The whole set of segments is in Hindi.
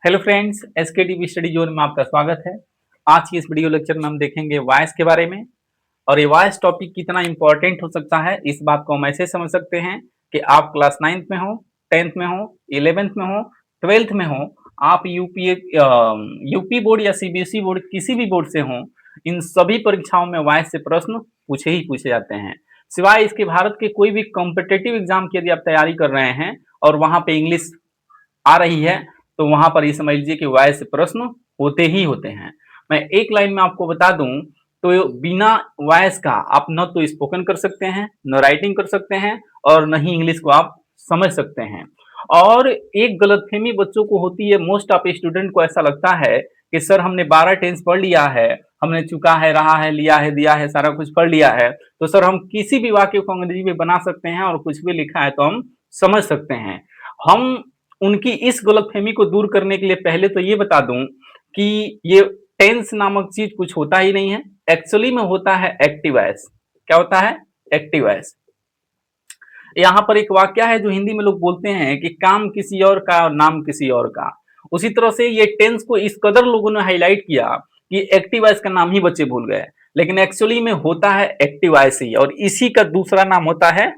Hello friends, SK TV Study Zone में आपका स्वागत है। आज की इस वीडियो लेक्चर में हम देखेंगे वॉइस के बारे में। और ये वॉइस टॉपिक कितना इंपॉर्टेंट हो सकता है, इस बात को हम ऐसे समझ सकते हैं कि आप क्लास 9th में हो, 10th में हो, 11th में हो, 12th में हो, आप यूपी बोर्ड या सीबीएसई बोर्ड किसी भी बोर्ड से हो, इन सभी परीक्षाओं में वॉइस से प्रश्न पूछे ही पूछे जाते हैं। सिवाय इसके भारत के कोई भी कॉम्पिटेटिव एग्जाम की यदि आप तैयारी कर रहे हैं और वहां पे इंग्लिश आ रही है, तो वहां पर ये समझ लीजिए कि वॉइस से प्रश्न होते ही होते हैं। मैं एक लाइन में आपको बता दूं तो बिना वॉइस का आप न तो स्पोकन कर सकते हैं, न राइटिंग कर सकते हैं, और न ही इंग्लिश को आप समझ सकते हैं। और एक गलतफहमी बच्चों को होती है, मोस्ट ऑफ स्टूडेंट को ऐसा लगता है कि सर हमने 12 टेंस पढ़ लिया है, हमने चुका है, रहा है, लिया है, दिया है, सारा कुछ पढ़ लिया है, तो सर हम किसी भी वाक्य को अंग्रेजी में बना सकते हैं और कुछ भी लिखा है तो हम समझ सकते हैं। हम उनकी इस गलतफहमी को दूर करने के लिए पहले तो ये बता दूं कि ये टेंस नामक चीज कुछ होता ही नहीं है। एक्चुअली में होता है एक्टिव वॉइस। क्या होता है? Active voice. यहाँ पर एक वाक्य है जो हिंदी में लोग बोलते हैं कि काम किसी और का और नाम किसी और का। उसी तरह से ये टेंस को इस कदर लोगों ने हाईलाइट किया कि एक्टिव वॉइस का नाम ही बच्चे भूल गए, लेकिन एक्चुअली में होता है एक्टिव वॉइस ही, और इसी का दूसरा नाम होता है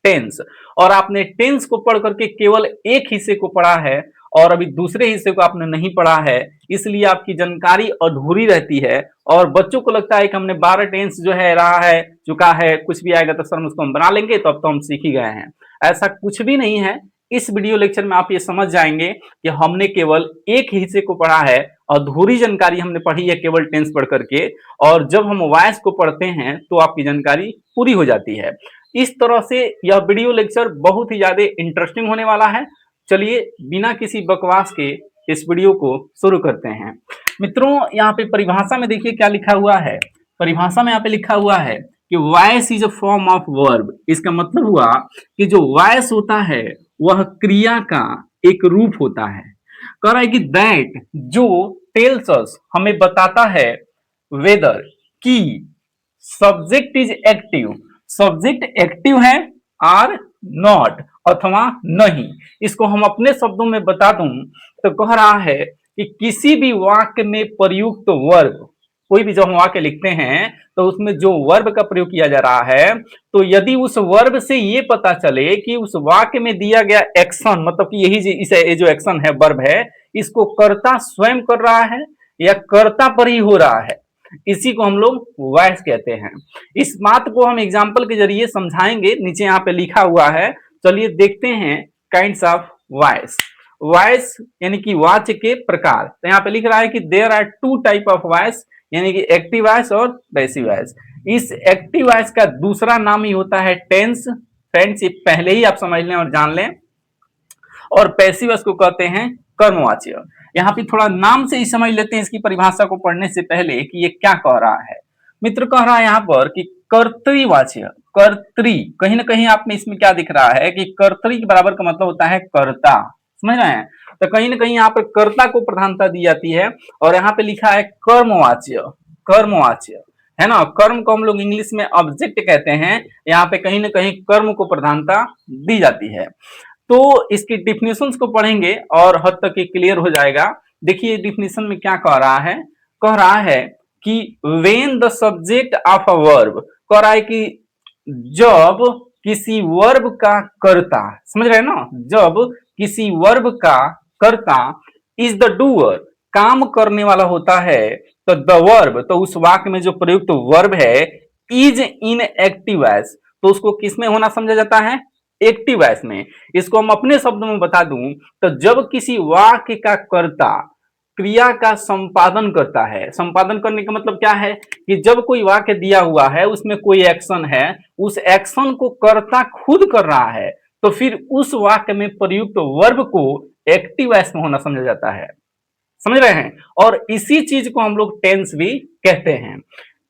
टेंस। और आपने टेंस को पढ़ करके केवल एक हिस्से को पढ़ा है और अभी दूसरे हिस्से को आपने नहीं पढ़ा है, इसलिए आपकी जानकारी अधूरी रहती है। और बच्चों को लगता है कि हमने 12 टेंस जो है, रहा है, चुका है, कुछ भी आएगा तो सर हम उसको हम बना लेंगे, तो अब तो हम सीख ही गए हैं। ऐसा कुछ भी नहीं है। इस वीडियो लेक्चर में आप ये समझ जाएंगे कि हमने केवल एक हिस्से को पढ़ा है, अधूरी जानकारी हमने पढ़ी है केवल टेंस पढ़ करके, और जब हम वॉइस को पढ़ते हैं तो आपकी जानकारी पूरी हो जाती है। इस तरह से यह वीडियो लेक्चर बहुत ही ज्यादा इंटरेस्टिंग होने वाला है। चलिए बिना किसी बकवास के इस वीडियो को शुरू करते हैं। मित्रों, यहाँ पे परिभाषा में देखिए क्या लिखा हुआ है। परिभाषा में यहाँ पे लिखा हुआ है कि voice is a form of verb. इसका मतलब हुआ कि जो वॉइस होता है वह क्रिया का एक रूप होता है। कह रहा है कि दैट, जो टेल्स अस, हमें बताता है, वेदर, की subject is active, subject active है, आर नॉट, अथवा नहीं। इसको हम अपने शब्दों में बता दूं तो कह रहा है कि किसी भी वाक्य में प्रयुक्त वर्ब, कोई भी जब हम वाक्य लिखते हैं तो उसमें जो वर्ब का प्रयोग किया जा रहा है, तो यदि उस वर्ब से ये पता चले कि उस वाक्य में दिया गया एक्शन, मतलब कि यही जो एक्शन है, वर्ब है, इसको कर्ता स्वयं कर रहा है या कर्ता पर ही हो रहा है, इसी को हम लोग वॉइस कहते हैं। इस बात को हम एग्जाम्पल के जरिए समझाएंगे। नीचे यहाँ पे लिखा हुआ है, चलिए देखते हैं काइंड्स ऑफ वॉइस। वॉइस यानी कि वाच्य के प्रकार। तो यहाँ पे लिख रहा है कि there are two type of voice, यानी कि एक्टिव वॉइस और पैसिव वॉइस। इस एक्टिव वॉइस का दूसरा नाम ही होता है टेंस। फ्रेंड्स, ये पहले ही आप समझ लें और जान लें। और पैसिव वॉइस को कहते हैं कर्मवाच्य। यहाँ पे थोड़ा नाम से ही समझ लेते हैं इसकी परिभाषा को पढ़ने से पहले कि ये क्या कह रहा है। मित्र कह रहा है यहाँ पर कि कर्तृवाच्य, कर्तृ, कहीं ना कहीं आप में इसमें क्या दिख रहा है कि कर्तृ के बराबर का मतलब होता है कर्ता। समझ रहे हैं? तो कहीं ना कहीं यहाँ पर कर्ता को प्रधानता दी जाती है। और यहाँ पे लिखा है कर्मवाच्य, कर्मवाच्य है ना। कर्म को हम लोग इंग्लिश में ऑब्जेक्ट कहते हैं, यहाँ पे कहीं ना कहीं कर्म को प्रधानता दी जाती है। तो इसकी डिफिनेशंस को पढ़ेंगे और हद तक ये क्लियर हो जाएगा। देखिए डिफिनेशन में क्या कह रहा है। कह रहा है कि when the subject of a verb, कह रहा है कि जब किसी वर्ब का कर्ता, समझ रहे हैं ना, जब किसी वर्ब का कर्ता इज द डूअर, काम करने वाला होता है, तो द वर्ब, तो उस वाक्य में जो प्रयुक्त वर्ब है, इज इन एक्टिव वॉइस, तो उसको किसमें होना समझा जाता है? एक्टिव वॉइस में। इसको हम अपने शब्दों में बता दूं तो जब किसी वाक्य का कर्ता क्रिया का संपादन करता है, संपादन करने का मतलब क्या है कि जब कोई वाक्य दिया हुआ है, उसमें कोई एक्शन है, उस एक्शन को कर्ता खुद कर रहा है, तो फिर उस वाक्य में प्रयुक्त वर्ब को एक्टिव वॉइस में होना समझा जाता है। समझ रहे हैं? और इसी चीज को हम लोग टेंस भी कहते हैं।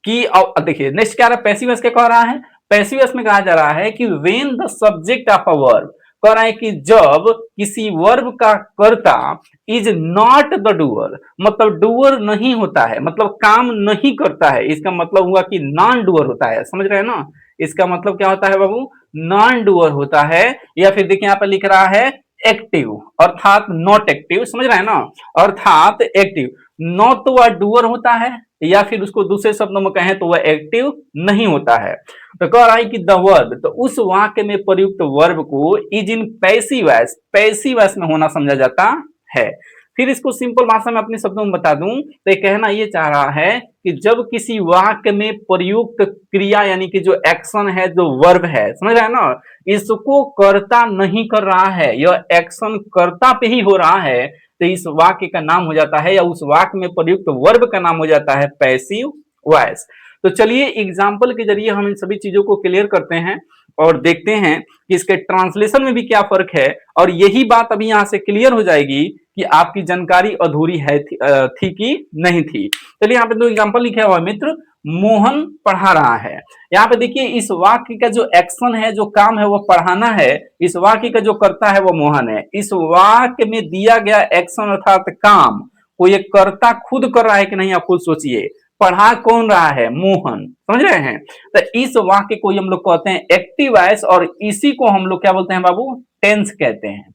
कि देखिए नेक्स्ट क्या रहा, पैसिव वॉइस क्या कह रहा है। पैसिव वॉइस में कहा जा रहा है कि when the subject of a verb, कह रहा है कि जब किसी वर्ब का कर्ता इज नॉट द डूअर, मतलब डूअर नहीं होता है, मतलब काम नहीं करता है, इसका मतलब हुआ कि नॉन डूअर होता है। समझ रहे हैं ना? इसका मतलब क्या होता है बाबू? नॉन डूअर होता है। या फिर देखिए यहाँ पर लिख रहा है एक्टिव अर्थात नॉट एक्टिव, समझ रहे हैं ना, अर्थात एक्टिव, नॉट तो वह डूअर होता है या फिर उसको दूसरे शब्दों में कहें तो वह एक्टिव नहीं होता है। तो कह रहा है कि द वर्ब, तो उस वाक्य में प्रयुक्त वर्ब को इज इन पैसिव वॉइस में होना समझा जाता है। फिर इसको सिंपल भाषा में अपने शब्दों में बता दूं तो ये कहना ये चाह रहा है कि जब किसी वाक्य में प्रयुक्त क्रिया यानी कि जो एक्शन है, जो वर्ब है, समझ रहे हैं ना, इसको कर्ता नहीं कर रहा है, यह एक्शन कर्ता पे ही हो रहा है, तो इस वाक्य का नाम हो जाता है या उस वाक्य में प्रयुक्त वर्ब का नाम हो जाता है पैसिव वॉइस। तो चलिए एग्जाम्पल के जरिए हम इन सभी चीजों को क्लियर करते हैं और देखते हैं कि इसके ट्रांसलेशन में भी क्या फर्क है, और यही बात अभी यहां से क्लियर हो जाएगी कि आपकी जानकारी अधूरी है थी कि नहीं थी। चलिए यहाँ पे दो एग्जांपल लिखे हुआ है मित्र, मोहन पढ़ा रहा है। यहाँ पे देखिए इस वाक्य का जो एक्शन है, जो काम है वो पढ़ाना है, इस वाक्य का जो करता है वो मोहन है। इस वाक्य में दिया गया एक्शन अर्थात काम को ये कर्ता खुद कर रहा है कि नहीं, आप खुद सोचिए। पढ़ा कौन रहा है, मोहन, समझ रहे हैं। तो इस वाक्य को हम लोग कहते हैं एक्टिव वॉइस और इसी को हम लोग क्या बोलते हैं बाबू, टेंस कहते हैं।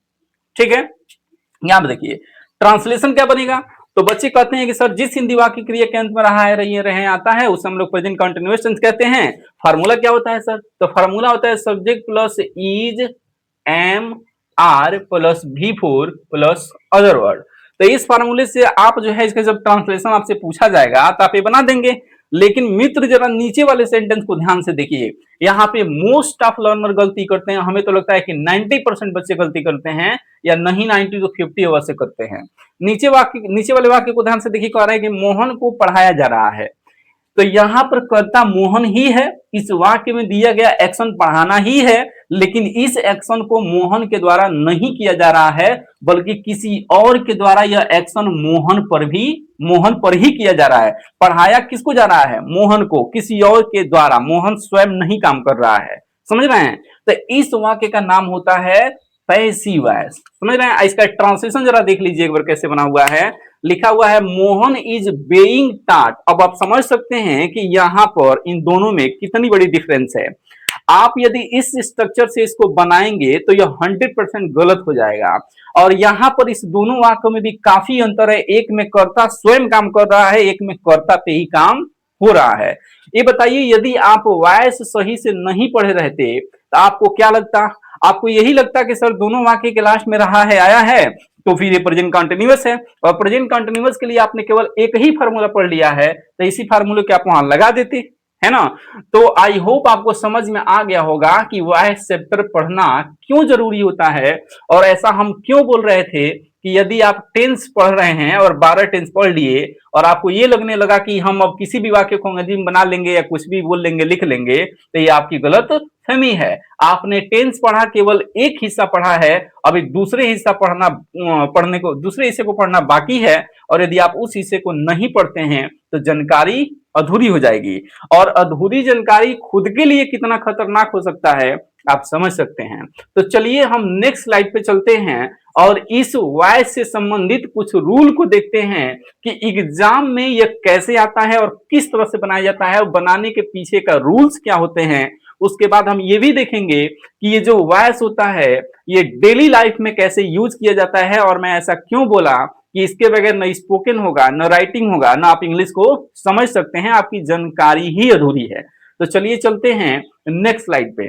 ठीक है, यहां पर देखिए ट्रांसलेशन क्या बनेगा। तो बच्चे कहते हैं कि सर जिस हिंदी वाक्य क्रिया के अंत में रहा है रहे आता है उसे हम लोग प्रेजेंट कंटिन्यूअस टेंस कहते हैं। फार्मूला क्या होता है सर, तो फार्मूला होता है subject plus is am are plus V4 plus other word. तो इस फार्मूले से आप जो है इसका जब ट्रांसलेशन आपसे पूछा जाएगा तो आप ये बना देंगे। लेकिन मित्र जरा नीचे वाले सेंटेंस को ध्यान से देखिए, यहाँ पे मोस्ट ऑफ लर्नर गलती करते हैं। हमें तो लगता है कि 90% बच्चे गलती करते हैं, या नहीं 90 तो 50 अवश्य करते हैं। नीचे वाले वाक्य को ध्यान से देखिए, कह रहा है कि मोहन को पढ़ाया जा रहा है। तो यहां पर कर्ता मोहन ही है, इस वाक्य में दिया गया एक्शन पढ़ाना ही है, लेकिन इस एक्शन को मोहन के द्वारा नहीं किया जा रहा है, बल्कि किसी और के द्वारा यह एक्शन मोहन पर ही किया जा रहा है। पढ़ाया किसको जा रहा है, मोहन को, किसी और के द्वारा, मोहन स्वयं नहीं काम कर रहा है। समझ रहे हैं, तो इस वाक्य का नाम होता है पैसिव वॉइस। समझ रहे हैं। इसका ट्रांसलेशन जरा देख लीजिए एक बार कैसे बना हुआ है। लिखा हुआ है मोहन इज बेइंग टाट। अब आप समझ सकते हैं कि यहां पर इन दोनों में कितनी बड़ी डिफरेंस है। आप यदि इस स्ट्रक्चर से इसको बनाएंगे तो यह 100% गलत हो जाएगा। और यहां पर इस दोनों वाक्यों में भी काफी अंतर है, एक में कर्ता स्वयं काम कर रहा है, एक में कर्ता पे ही काम हो रहा है। ये बताइए यदि आप वॉइस सही से नहीं पढ़े रहते तो आपको क्या लगता, आपको यही लगता कि सर दोनों वाक्य के लास्ट में रहा है आया है, तो फिर ये प्रेजेंट कंटिन्यूअस है। और प्रेजेंट कंटिन्यूअस के लिए आपने केवल एक ही फार्मूला पढ़ लिया है, तो इसी फार्मूले को आप वहां लगा देते, है ना। तो आई होप आपको समझ में आ गया होगा कि वॉइस चैप्टर पढ़ना क्यों जरूरी होता है, और ऐसा हम क्यों बोल रहे थे कि यदि आप टेंस पढ़ रहे हैं और 12 टेंस पढ़ लिए और आपको ये लगने लगा कि हम अब किसी भी वाक्य को अंग्रेजी में बना लेंगे या कुछ भी बोल लेंगे लिख लेंगे, तो ये आपकी गलत फहमी है। आपने टेंस पढ़ा, केवल एक हिस्सा पढ़ा है, अभी दूसरे हिस्से को पढ़ना बाकी है। और यदि आप उस हिस्से को नहीं पढ़ते हैं तो जानकारी अधूरी हो जाएगी, और अधूरी जानकारी खुद के लिए कितना खतरनाक हो सकता है आप समझ सकते हैं। तो चलिए हम नेक्स्ट स्लाइड पे चलते हैं और इस वॉइस से संबंधित कुछ रूल को देखते हैं कि एग्जाम में यह कैसे आता है और किस तरह से बनाया जाता है, और बनाने के पीछे का रूल्स क्या होते हैं। उसके बाद हम ये भी देखेंगे कि ये जो वॉइस होता है ये डेली लाइफ में कैसे यूज किया जाता है, और मैं ऐसा क्यों बोला कि इसके बगैर न स्पोकन होगा, न राइटिंग होगा, न आप इंग्लिश को समझ सकते हैं, आपकी जानकारी ही अधूरी है। तो चलिए चलते हैं नेक्स्ट स्लाइड पे।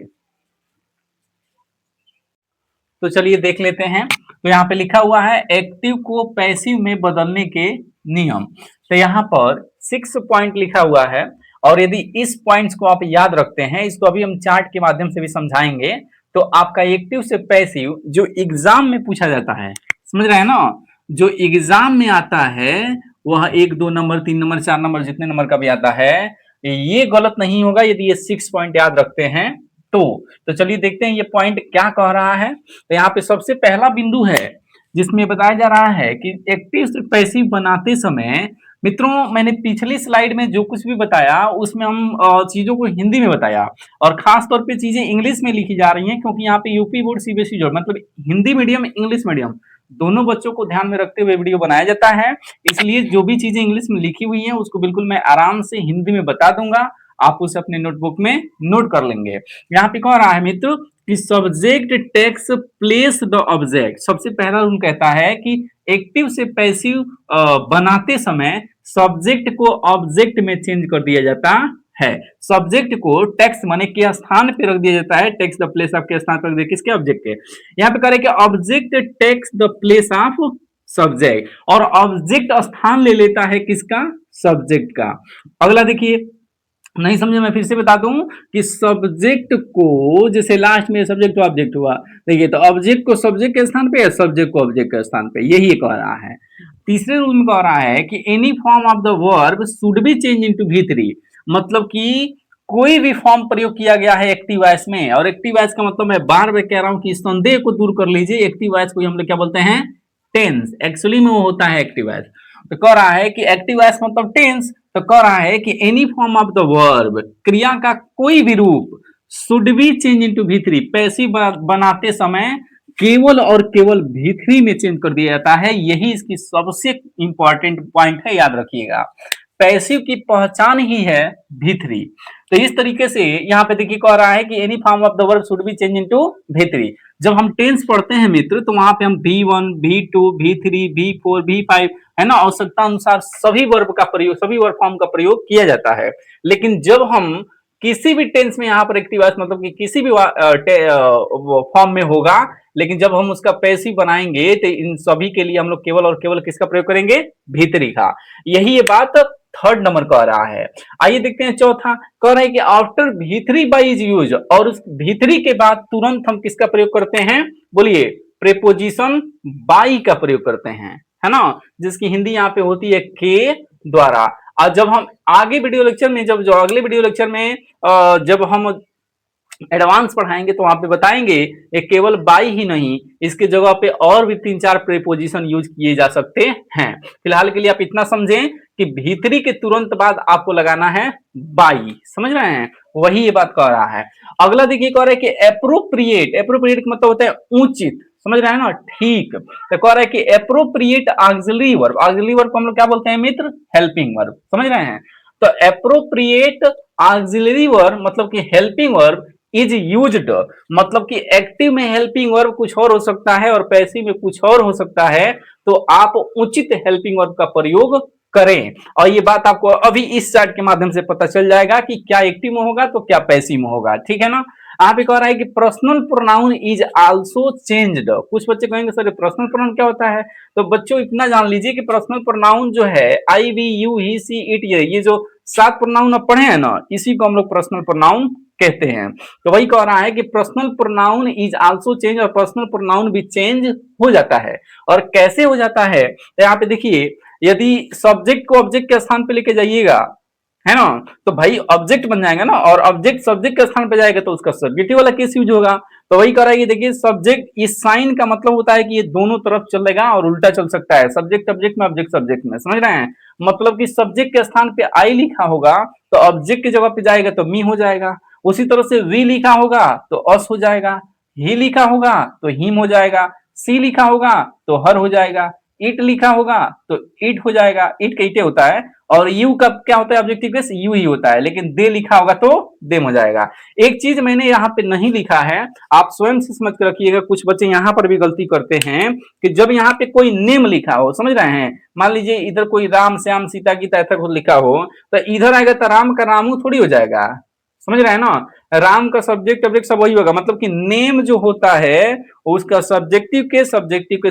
तो चलिए देख लेते हैं। तो यहाँ पे लिखा हुआ है एक्टिव को पैसिव में बदलने के नियम। तो यहाँ पर 6 पॉइंट लिखा हुआ है, और यदि इस पॉइंट्स को आप याद रखते हैं, इसको अभी हम चार्ट के माध्यम से भी समझाएंगे, तो आपका एक्टिव से पैसिव जो एग्जाम में पूछा जाता है, समझ रहे हैं ना, जो एग्जाम में आता है वह 1 2 नंबर 3 नंबर 4 नंबर जितने नंबर का भी आता है, ये गलत नहीं होगा यदि ये 6 पॉइंट याद रखते हैं तो चलिए देखते हैं ये पॉइंट क्या कह रहा है। तो यहाँ पे सबसे पहला बिंदु है जिसमें बताया जा रहा है कि एक्टिव से पैसिव बनाते समय, मित्रों मैंने पिछली स्लाइड में जो कुछ भी बताया उसमें हम चीजों को हिंदी में बताया, और खास तौर पे चीजें इंग्लिश में लिखी जा रही हैं, क्योंकि यहाँ पे यूपी बोर्ड सीबीएसई जोड़ मतलब हिंदी मीडियम इंग्लिश मीडियम दोनों बच्चों को ध्यान में रखते हुए वीडियो बनाया जाता है। इसलिए जो भी चीजें इंग्लिश में लिखी हुई हैं उसको बिल्कुल मैं आराम से हिंदी में बता दूंगा, आप उसे अपने नोटबुक में नोट कर लेंगे। यहाँ पे कह रहा है मित्र कि subject takes place the object. सबसे पहला रूल कहता है कि एक्टिव से पैसिव बनाते समय सब्जेक्ट को ऑब्जेक्ट में चेंज कर दिया जाता है। सब्जेक्ट को टेक्स्ट माने के स्थान पे रख दिया जाता है। टेक्स द प्लेस ऑफ के स्थान पर रख दिया किसके ऑब्जेक्ट के। यहाँ पे कह रहे कि object takes the place of subject, और ऑब्जेक्ट स्थान ले लेता है किसका, सब्जेक्ट का। अगला देखिए, नहीं समझे मैं फिर से बता दूं कि सब्जेक्ट को, जैसे लास्ट में सब्जेक्ट टू ऑब्जेक्ट हुआ, देखिए तो ऑब्जेक्ट को सब्जेक्ट के स्थान पे या सब्जेक्ट को ऑब्जेक्ट के स्थान पे, यही कह रहा है। तीसरे रूल में कह रहा है कि any form of the verb should be change into V3, मतलब कि कोई भी फॉर्म प्रयोग किया गया है एक्टिव वॉइस में, और एक्टिव वॉइस का मतलब मैं बार बार कह रहा हूं कि संदेह को दूर कर लीजिए, एक्टिव वॉइस को हम लोग क्या बोलते हैं, टेंस। एक्चुअली में वो होता है एक्टिव वॉइस। तो कह रहा है कि एक्टिव वॉइस मतलब टेंस, तो कह रहा है कि any form of the verb, क्रिया का कोई भी रूप, should be change into V3, passive बनाते समय केवल और केवल V3 में चेंज कर दिया जाता है। यही इसकी सबसे इंपॉर्टेंट पॉइंट है, याद रखिएगा। पैसिव की पहचान ही है V3। तो इस तरीके से यहाँ पे देखिए कह रहा है कि any form of the verb should be change into V3। जब हम टेंस पढ़ते हैं मित्र तो वहां पे हम V1, V2, V3, V4, V5 है ना, आवश्यकता अनुसार सभी वर्ब का प्रयोग, सभी वर्ब फॉर्म का प्रयोग किया जाता है। लेकिन जब हम किसी भी टेंस में यहाँ पर एक्टिव वॉइस मतलब कि किसी भी फॉर्म में होगा, लेकिन जब हम उसका पैसिव बनाएंगे तो इन सभी के लिए हम लोग केवल और केवल किसका प्रयोग करेंगे, V3 का। यही ये बात थर्ड नंबर कह रहा है। आइए देखते हैं चौथा, कह रहा है कि after V3 bye is use, और उस V3 के बाद तुरंत हम किसका प्रयोग करते हैं, बोलिए, प्रेपोजिशन बाई का प्रयोग करते हैं, है ना, जिसकी हिंदी यहाँ पे होती है के द्वारा। और जब हम आगे वीडियो लेक्चर में, जब जो अगले वीडियो लेक्चर में जब हम एडवांस पढ़ाएंगे तो वहां पे बताएंगे ये केवल बाई ही नहीं, इसके जगह पे और भी 3-4 प्रीपोजिशन यूज किए जा सकते हैं। फिलहाल के लिए आप इतना समझें कि V3 के तुरंत बाद आपको लगाना है बाई, समझ रहे हैं, वही ये बात कह रहा है। अगला देखिए कह रहा है कि एप्रोप्रिएट, एप्रोप्रिएट का मतलब होता है उचित, समझ रहे हैं ना, ठीक। तो कह रहा है कि appropriate auxiliary verb, auxiliary verb को हम लोग क्या बोलते हैं मित्र, हेल्पिंग वर्ब, समझ रहे हैं। तो एप्रोप्रिएट ऑक्सिलरी वर्ब मतलब कि हेल्पिंग वर्ब इज यूज्ड, मतलब कि एक्टिव में हेल्पिंग वर्ब कुछ और हो सकता है और पैसिव में कुछ और हो सकता है, तो आप उचित हेल्पिंग वर्ब का प्रयोग करें। और ये बात आपको अभी इस चार्ट के माध्यम से पता चल जाएगा कि क्या एक्टिव में होगा तो क्या पैसिव में होगा, ठीक है ना। आप कह रहा है कि personal pronoun is also changed. कुछ बच्चे कहेंगे सर पर्सनल प्रोनाउन क्या होता है, तो बच्चों इतना जान लीजिए कि पर्सनल प्रोनाउन जो है I, we, you, he, she, it, ये जो 7 प्रोनाउन आप पढ़े हैं ना, इसी को हम लोग पर्सनल प्रोनाउन कहते हैं। तो वही कह रहा है कि personal pronoun is also change, और पर्सनल प्रोनाउन भी चेंज हो जाता है। और कैसे हो जाता है, तो यहाँ पे देखिए, यदि सब्जेक्ट को ऑब्जेक्ट के स्थान पे लेके जाइएगा, है ना, तो भाई ऑब्जेक्ट बन जाएगा ना, और ऑब्जेक्ट सब्जेक्ट के स्थान पे जाएगा तो उसका सब्जेक्टिव वाला केस यूज होगा। तो वही कह रहा है कि देखिए सब्जेक्ट, इस साइन का मतलब होता है कि ये दोनों तरफ चलेगा और उल्टा चल सकता है, सब्जेक्ट ऑब्जेक्ट में, ऑब्जेक्ट सब्जेक्ट में, समझ रहे हैं। मतलब कि सब्जेक्ट के स्थान पे आई लिखा होगा तो ऑब्जेक्ट की जगह पे जाएगा तो मी हो जाएगा। उसी तरह से वी लिखा होगा तो अस हो जाएगा, ही लिखा होगा तो हिम हो जाएगा, सी लिखा होगा तो हर हो जाएगा, इट लिखा होगा तो इट हो जाएगा, इट का इटे होता है, और यू का क्या होता है ऑब्जेक्टिव केस, यू ही होता है, लेकिन दे लिखा होगा तो देम हो जाएगा। एक चीज मैंने यहाँ पे नहीं लिखा है, आप स्वयं से समझ कर रखिएगा, कुछ बच्चे यहाँ पर भी गलती करते हैं कि जब यहाँ पे कोई नेम लिखा हो, समझ रहे हैं, मान लीजिए इधर कोई राम, श्याम, सीता, गीता ऐसा कुछ लिखा हो, तो इधर आएगा तो राम का रामू थोड़ी हो जाएगा, समझ रहे हैं ना। राम का सब्जेक्ट ऑब्जेक्ट सब वही होगा, मतलब कि नेम जो होता है उसका सब्जेक्टिव केस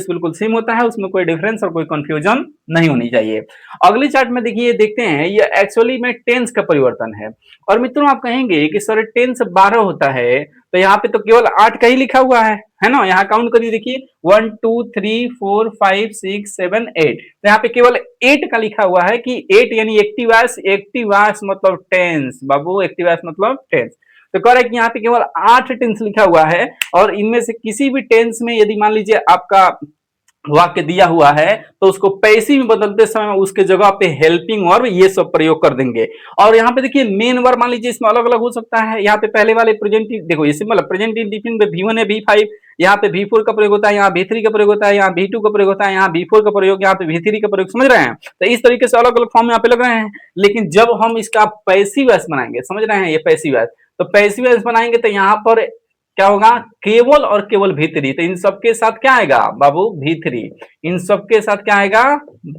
बिल्कुल सेम होता है, उसमें कोई डिफरेंस और कोई कंफ्यूजन नहीं होनी चाहिए। अगले चार्ट में देखिए, देखते हैं, ये एक्चुअली में टेंस का परिवर्तन है। और मित्रों आप कहेंगे कि सर टेंस 12 होता है, तो यहाँ पे तो केवल 8 का ही लिखा हुआ है ना, यहाँ काउंट करिए, देखिए 1 2 3 4 5 6 7 8, तो यहाँ पे केवल 8 का लिखा हुआ है कि 8 यानी एक्टिव वॉइस, एक्टिव वॉइस मतलब टेंस, बाबू एक्टिव वॉइस मतलब टेंस। तो कह रहा है कि यहाँ पे केवल 8 टेंस लिखा हुआ है, और इनमें से किसी भी टेंस में यदि मान लीजिए आपका वाक्य दिया हुआ है तो उसको पैसिव में बदलते समय उसके जगह पे हेल्पिंग वर्ब ये सब प्रयोग कर देंगे। और यहाँ पे देखिए मेन वर्ब मान लीजिए इसमें अलग अलग हो सकता है। यहाँ पे पहले वाले प्रेजेंट, देखो ये सिंपल प्रेजेंट इंडिफिनिट में V1 है V5, यहाँ पे V4 का प्रयोग होता है, यहाँ V3 का प्रयोग होता है, यहाँ V2 का प्रयोग होता है, यहाँ V4 का प्रयोग, यहाँ पे V3 का प्रयोग, समझ रहे हैं। तो इस तरीके से अलग अलग फॉर्म यहाँ पे लग रहे हैं। लेकिन जब हम इसका पैसिव वॉइस बनाएंगे, समझ रहे हैं, ये पैसिव वॉइस, तो पैसिव वॉइस बनाएंगे तो यहाँ पर क्या होगा, केवल और केवल V3। तो इन सबके साथ क्या आएगा बाबू, V3। इन सबके साथ क्या आएगा,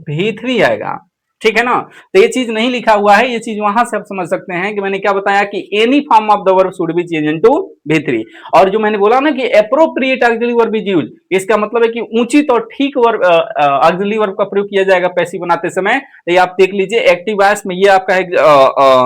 V3 आएगा, ठीक है ना। तो ये चीज नहीं लिखा हुआ है, ये चीज वहां से आप समझ सकते हैं कि मैंने क्या बताया कि any form of the verb should be change into V3। और जो मैंने बोला ना कि appropriate auxiliary verb is used, इसका मतलब है कि उचित और ठीक वर्ब ऑक्सिलरी वर्ब का प्रयोग किया जाएगा पैसिव बनाते समय। तो ये आप देख लीजिए एक्टिव वॉइस में ये आपका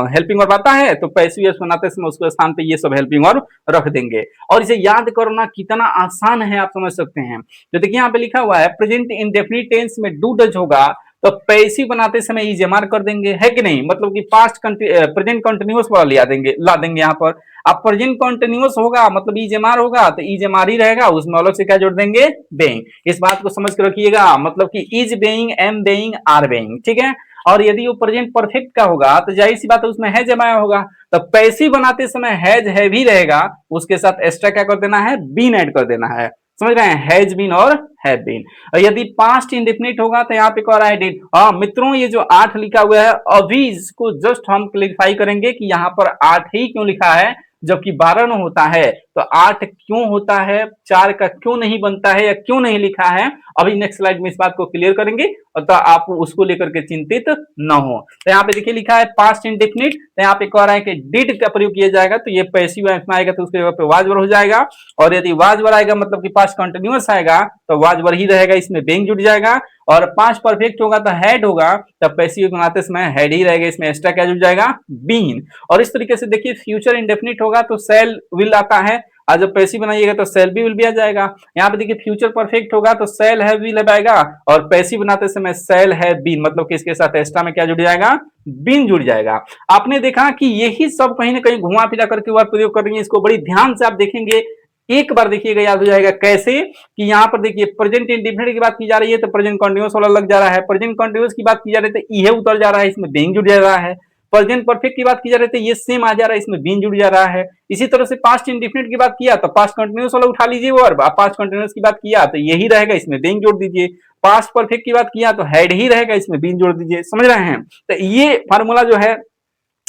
हेल्पिंग वर्ब आता है, तो पैसिव वॉइस बनाते समय उसके स्थान पे ये सब हेल्पिंग वर्ब रख देंगे। और इसे याद करना कितना आसान है आप समझ सकते हैं। तो देखिए यहाँ पे लिखा हुआ है प्रेजेंट इंडेफिनिट टेंस में डू डज होगा तो पैसिव बनाते समय इजेमार कर देंगे, है कि नहीं। मतलब कि पास्ट प्रेजेंट कंटिन्यूअस वाला ला देंगे यहाँ पर। अब प्रेजेंट कंटिन्यूअस होगा मतलब इजेमार होगा तो इजेमार ही रहेगा, उसमें अलग से क्या जोड़ देंगे, बेइंग। इस बात को समझ कर रखिएगा, मतलब कि is being, am being, are being, ठीक है। और यदि वो प्रेजेंट परफेक्ट का होगा तो जाहिर सी बात है उसमें हैज जमाया होगा, तो पैसिव बनाते समय हैज है भी रहेगा, उसके साथ एक्स्ट्रा क्या कर देना है, बीन ऐड कर देना है, समझ रहे हैं, हैज बीन और हैव बीन। और यदि पास्ट इंडेफिनिट होगा तो यहाँ पे कह रहा है डिड। हाँ मित्रों, ये जो 8 लिखा हुआ है अभी इसको जस्ट हम क्लियरिफाई करेंगे कि यहाँ पर 8 ही क्यों लिखा है जबकि 12 न होता है। तो 8 क्यों होता है, 4 का क्यों नहीं बनता है या क्यों नहीं लिखा है, अभी नेक्स्ट स्लाइड में इस बात को क्लियर करेंगे और तो आप उसको लेकर के चिंतित न हो। तो यहाँ पे देखिए लिखा है पास्ट इंडेफिनिट, तो यहाँ पे कह रहा है कि डिड का प्रयोग किया जाएगा तो ये पैसिव वॉइस में आएगा तो उसके जगह पे वाज वर्ब हो जाएगा। और यदि वाज वर्ब आएगा मतलब कि पास्ट कंटिन्यूअस आएगा तो वाज वर्ब ही रहेगा, इसमें बेइंग जुड़ जाएगा। और पास्ट परफेक्ट होगा तो हैड होगा, तब पैसिव बनाते समय हैड ही रहेगा, इसमें एक्स्ट्रा क्या जुड़ जाएगा, बीन। और इस तरीके से देखिए फ्यूचर इंडेफिनिट होगा तो सेल विल आता है, आज जब पैसिव बनाइएगा तो सेल बी विल भी आ जाएगा। यहाँ पे देखिए फ्यूचर परफेक्ट होगा तो सेल हैव विल आएगा, और पैसिव बनाते समय सेल हैव बीन, मतलब कि इसके साथ एक्स्ट्रा में क्या जुड़ जाएगा, बीन जुड़ जाएगा। आपने देखा कि यही सब कहीं ना कहीं घुमा फिरा करके वर्ड प्रयोग कर रही है, इसको बड़ी ध्यान से आप देखेंगे, एक बार देखिएगा याद हो जाएगा। कैसे कि यहाँ पर देखिए प्रेजेंट इंडेफिनिट की बात की जा रही है तो प्रेजेंट कंटीन्यूअस वाला लग जा रहा है, प्रेजेंट कंटीन्यूअस की बात की जा रही है तो ये उतर जा रहा है, इसमें बीइंग जुड़ जा रहा है। प्रेजेंट परफेक्ट की बात की जा रही है ये सेम आ जा रहा है, इसमें बीइंग जुड़ जा रहा है। इसी तरह से पास्ट इंडेफिनिट की बात किया तो पास्ट कंटीन्यूअस वाला उठा लीजिए वर्ब, आप पास्ट कंटीन्यूअस की बात किया तो यही रहेगा, इसमें बीइंग जोड़ दीजिए। पास्ट परफेक्ट की बात किया तो हैड ही रहेगा, इसमें बीइंग जोड़ दीजिए, समझ रहे हैं। तो ये फार्मूला जो है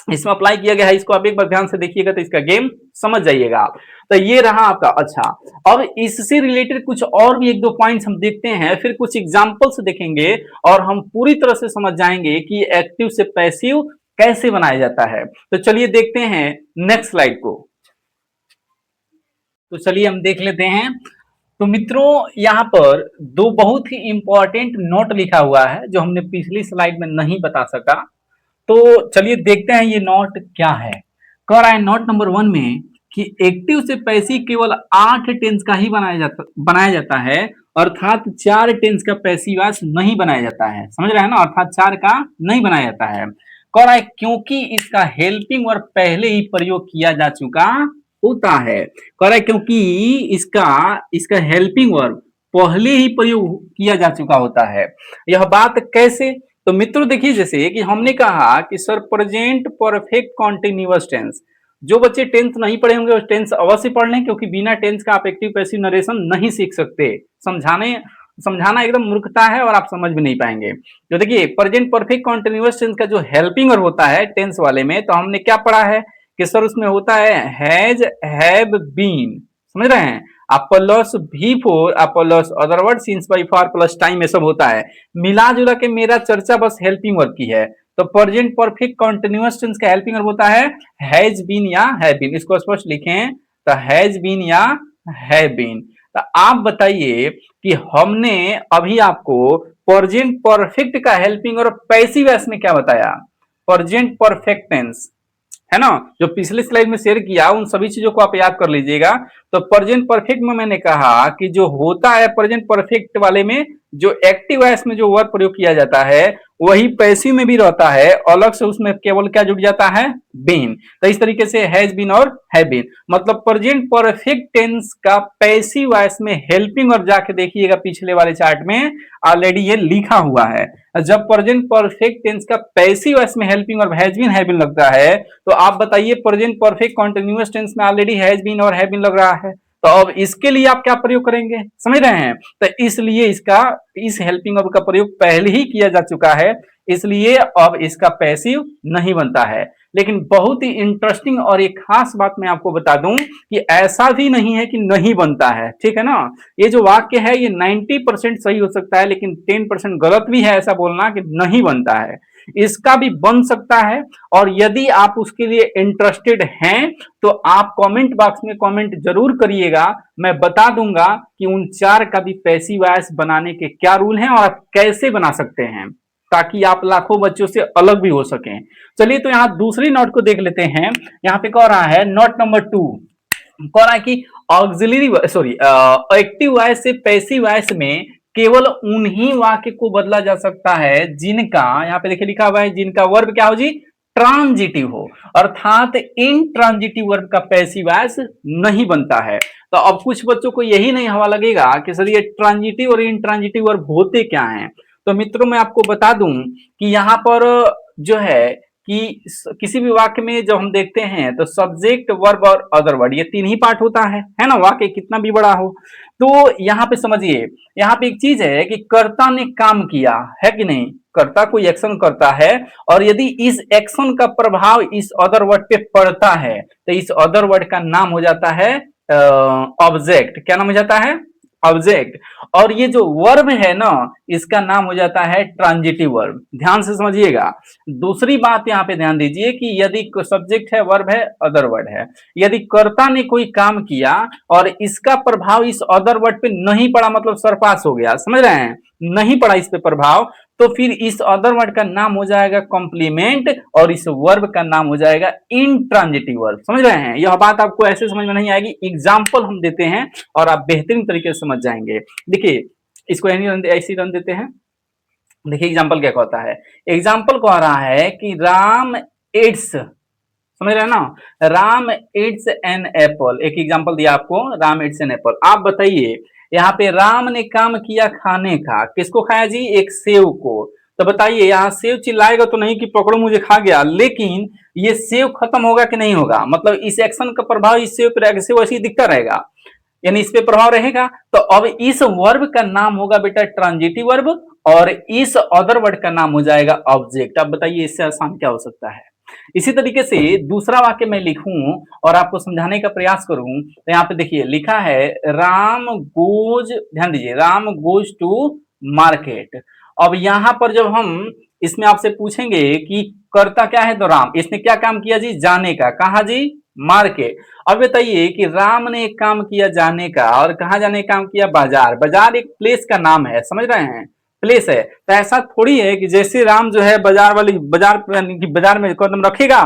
इसमें अप्लाई किया गया है, इसको आप एक बार ध्यान से देखिएगा तो इसका गेम समझ जाइएगा आप। तो ये रहा आपका। अच्छा, अब इससे रिलेटेड कुछ और भी एक दो पॉइंट्स हम देखते हैं, फिर कुछ एग्जांपल्स देखेंगे और हम पूरी तरह से समझ जाएंगे कि एक्टिव से पैसिव कैसे बनाया जाता है। तो चलिए देखते हैं नेक्स्ट स्लाइड को। तो चलिए हम देख लेते हैं। तो मित्रों यहाँ पर दो बहुत ही इंपॉर्टेंट नोट लिखा हुआ है जो हमने पिछली स्लाइड में नहीं बता सका। तो चलिए देखते हैं ये नोट क्या है। कह रहा है नोट नंबर 1 में कि एक्टिव से पैसिव केवल 8 टेंस का ही बनाया जाता है, अर्थात 4 टेंस का पैसिव वॉइस नहीं बनाया जाता है, समझ रहे हैं ना, अर्थात 4 का नहीं बनाया जाता है। कह रहा है क्योंकि इसका हेल्पिंग वर्ब पहले ही प्रयोग किया जा चुका होता है। कह रहा है क्योंकि इसका हेल्पिंग वर्ब पहले ही प्रयोग किया जा चुका होता है। यह बात कैसे, तो मित्रों देखिए जैसे कि हमने कहा कि sir present perfect continuous tense, जो बच्चे टेंस नहीं पढ़े होंगे वो टेंस अवश्य पढ़ लें, क्योंकि बिना टेंस का आप एक्टिव पैसिव नरेशन नहीं सीख सकते। समझाना एकदम मूर्खता है और आप समझ भी नहीं पाएंगे। तो देखिए प्रेजेंट परफेक्ट कॉन्टिन्यूअस टेंस का जो हेल्पिंग वर्ब होता है टेंस वाले में, तो हमने क्या पढ़ा है कि सर उसमें होता है हैज, हैव, बीन, समझ रहे हैं, plus V4 plus other word since by for plus time, ये सब होता है। मिला जुला के मेरा चर्चा बस हेल्पिंग वर्ब की है। तो प्रेजेंट परफेक्ट कंटीन्यूअस टेंस का हेल्पिंग वर्ब होता है हैज बीन या हैव बीन, इसको स्पष्ट लिखें तो हैज बीन या हैव बीन। तो आप बताइए कि हमने अभी आपको प्रेजेंट परफेक्ट का हेल्पिंग वर्ब पैसिव वॉइस में क्या बताया, प्रेजेंट परफेक्ट टेंस, है ना, जो पिछले स्लाइड में शेयर किया उन सभी चीजों को आप याद कर लीजिएगा। तो प्रेजेंट परफेक्ट में मैंने कहा कि जो होता है प्रेजेंट परफेक्ट वाले में जो एक्टिव वॉइस में जो वर्ब प्रयोग किया जाता है वही पैसिव में भी रहता है, अलग से उसमें केवल क्या जुड़ जाता है, बीन। तो इस तरीके से हैज बीन और हैव बीन, मतलब प्रेजेंट परफेक्ट टेंस का पैसिव वॉइस में हेल्पिंग वर्ब जाके देखिएगा पिछले वाले चार्ट में ऑलरेडी ये लिखा हुआ है। जब प्रेजेंट परफेक्ट टेंस का पैसिव वॉइस में helping verb has been have been लगता है, तो आप बताइए प्रेजेंट परफेक्ट कंटीन्यूअस टेंस में ऑलरेडी हैज बीन और हैव बीन लग रहा है, तो अब इसके लिए आप क्या प्रयोग करेंगे, समझ रहे हैं। तो इसलिए इस हेल्पिंग वर्ब का प्रयोग पहले ही किया जा चुका है, इसलिए अब इसका पैसिव नहीं बनता है। लेकिन बहुत ही इंटरेस्टिंग और एक खास बात मैं आपको बता दूं कि ऐसा भी नहीं है कि नहीं बनता है, ठीक है ना। ये जो वाक्य है ये 90% सही हो सकता है, लेकिन 10% गलत भी है ऐसा बोलना कि नहीं बनता है। इसका भी बन सकता है, और यदि आप उसके लिए इंटरेस्टेड हैं तो आप कमेंट बॉक्स में कमेंट जरूर करिएगा, मैं बता दूंगा कि उन 4 का भी पैसिव वॉइस बनाने के क्या रूल हैं और आप कैसे बना सकते हैं, ताकि आप लाखों बच्चों से अलग भी हो सकें। चलिए तो यहाँ दूसरी नोट को देख लेते हैं। यहाँ पे कह रहा है नोट नंबर 2, कह रहा है कि ऑक्सिलरी एक्टिव वॉइस से पैसिव वॉइस में केवल उन्हीं वाक्य को बदला जा सकता है जिनका, यहाँ पे देखिए लिखा हुआ है, जिनका वर्ब क्या हो जी, ट्रांजिटिव हो, अर्थात इंट्रांजिटिव वर्ब का पैसिव वॉइस नहीं बनता है। तो अब कुछ बच्चों को यही नहीं हवा लगेगा कि सर ये ट्रांजिटिव और इंट्रांजिटिव वर्ब होते क्या हैं। तो मित्रों मैं आपको बता दूं कि यहाँ पर जो है कि किसी भी वाक्य में जब हम देखते हैं तो सब्जेक्ट वर्ब और अदर वर्ड ये 3 ही पार्ट होता है ना, वाक्य कितना भी बड़ा हो। तो यहाँ पे समझिए, यहाँ पे एक चीज है कि कर्ता ने काम किया है कि नहीं, कर्ता कोई एक्शन करता है, और यदि इस एक्शन का प्रभाव इस अदर वर्ड पे पड़ता है तो इस अदर वर्ड का नाम हो जाता है ऑब्जेक्ट। क्या नाम हो जाता है, ऑब्जेक्ट। और ये जो वर्ब है ना इसका नाम हो जाता है ट्रांजिटिव वर्ब। ध्यान से समझिएगा। दूसरी बात यहाँ पे ध्यान दीजिए कि यदि सब्जेक्ट है, वर्ब है, अदर वर्ड है, यदि कर्ता ने कोई काम किया और इसका प्रभाव इस अदर वर्ड पे नहीं पड़ा, मतलब सरपास हो गया, समझ रहे हैं, नहीं पड़ा इस पे प्रभाव, तो फिर इस अदर वर्ड का नाम हो जाएगा कॉम्प्लीमेंट और इस वर्ब का नाम हो जाएगा इंट्रांजिटिव वर्ब। समझ रहे हैं, यह बात आपको ऐसे समझ में नहीं आएगी, एग्जाम्पल हम देते हैं और आप बेहतरीन तरीके से समझ जाएंगे। देखिए इसको ऐसी रन देते हैं। देखिए एग्जाम्पल क्या कहता है, एग्जाम्पल कह रहा है कि राम एट्स, समझ रहे हैं ना, राम एट्स एन एप्पल। एक एग्जाम्पल दिया आपको, राम एट्स एन एप्पल। आप बताइए यहाँ पे राम ने काम किया खाने का, किसको खाया जी, एक सेव को। तो बताइए यहाँ सेव चिल्लाएगा तो नहीं कि पकड़ो मुझे खा गया, लेकिन ये सेव खत्म होगा कि नहीं होगा, मतलब इस एक्शन का प्रभाव इस सेव पे रहेगा, सेव वैसे ही दिखता रहेगा, यानी इस पे प्रभाव रहेगा। तो अब इस वर्ब का नाम होगा बेटा ट्रांजिटिव वर्ब और इस अदर वर्ड का नाम हो जाएगा ऑब्जेक्ट। अब बताइए इससे आसान क्या हो सकता है। इसी तरीके से दूसरा वाक्य मैं लिखूं और आपको समझाने का प्रयास करूं, तो यहाँ पे देखिए लिखा है राम गोज, ध्यान दीजिए, राम गोज टू मार्केट। अब यहां पर जब हम इसमें आपसे पूछेंगे कि करता क्या है, तो राम, इसने क्या काम किया जी, जाने का, कहा जी, मार्केट। अब बताइए कि राम ने एक काम किया जाने का, और कहाँ जाने का काम किया, बाजार। बाजार एक प्लेस का नाम है, समझ रहे हैं, प्लेस है। तो ऐसा थोड़ी है कि जैसे राम जो है बाजार वाली बाजार में कदम रखेगा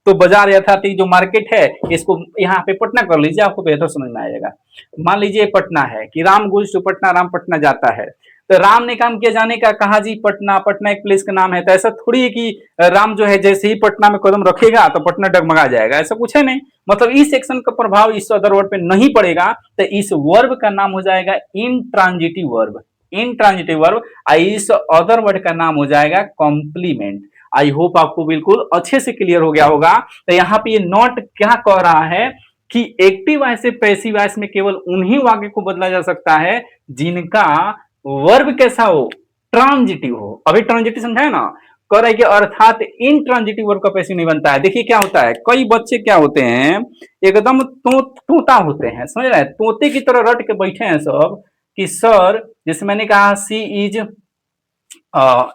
तो बाजार यथार्थ जो मार्केट है, इसको यहाँ पे पटना कर लीजिए, आपको बेहतर समझ में आएगा। मान लीजिए पटना है कि राम गोज टू पटना, राम पटना जाता है, तो राम ने काम किया जाने का, कहा जी, पटना। पटना एक प्लेस का नाम है। तो ऐसा थोड़ी है कि राम जो है जैसे ही पटना में कदम रखेगा तो पटना डगमगा जाएगा, ऐसा कुछ है नहीं। मतलब इस एक्शन का प्रभाव इस अदर वर्ड पे नहीं पड़ेगा, तो इस वर्ब का नाम हो जाएगा इंट्रांजिटिव वर्ब, इंट्रांजिटिव वर्ब। इस अदर वर्ड का नाम हो जाएगा कॉम्प्लीमेंट। आई होप आपको बिल्कुल अच्छे से क्लियर हो गया होगा। तो यहाँ पे ये नोट क्या कह रहा है कि एक्टिव वॉइस से पैसिव वॉइस में केवल उन्हीं वाक्य को बदला जा सकता है जिनका वर्ब कैसा हो, ट्रांजिटिव हो। अभी ट्रांजिटिव समझा है ना, कह रहा है कि अर्थात इंट्रांजिटिव वर्ब का पैसिव नहीं बनता है। देखिए क्या होता है, कई बच्चे क्या होते हैं, एकदम तोता होते हैं, समझ रहे हैं, तोते की तरह रट के बैठे हैं सब कि सर, जैसे मैंने कहा सी इज,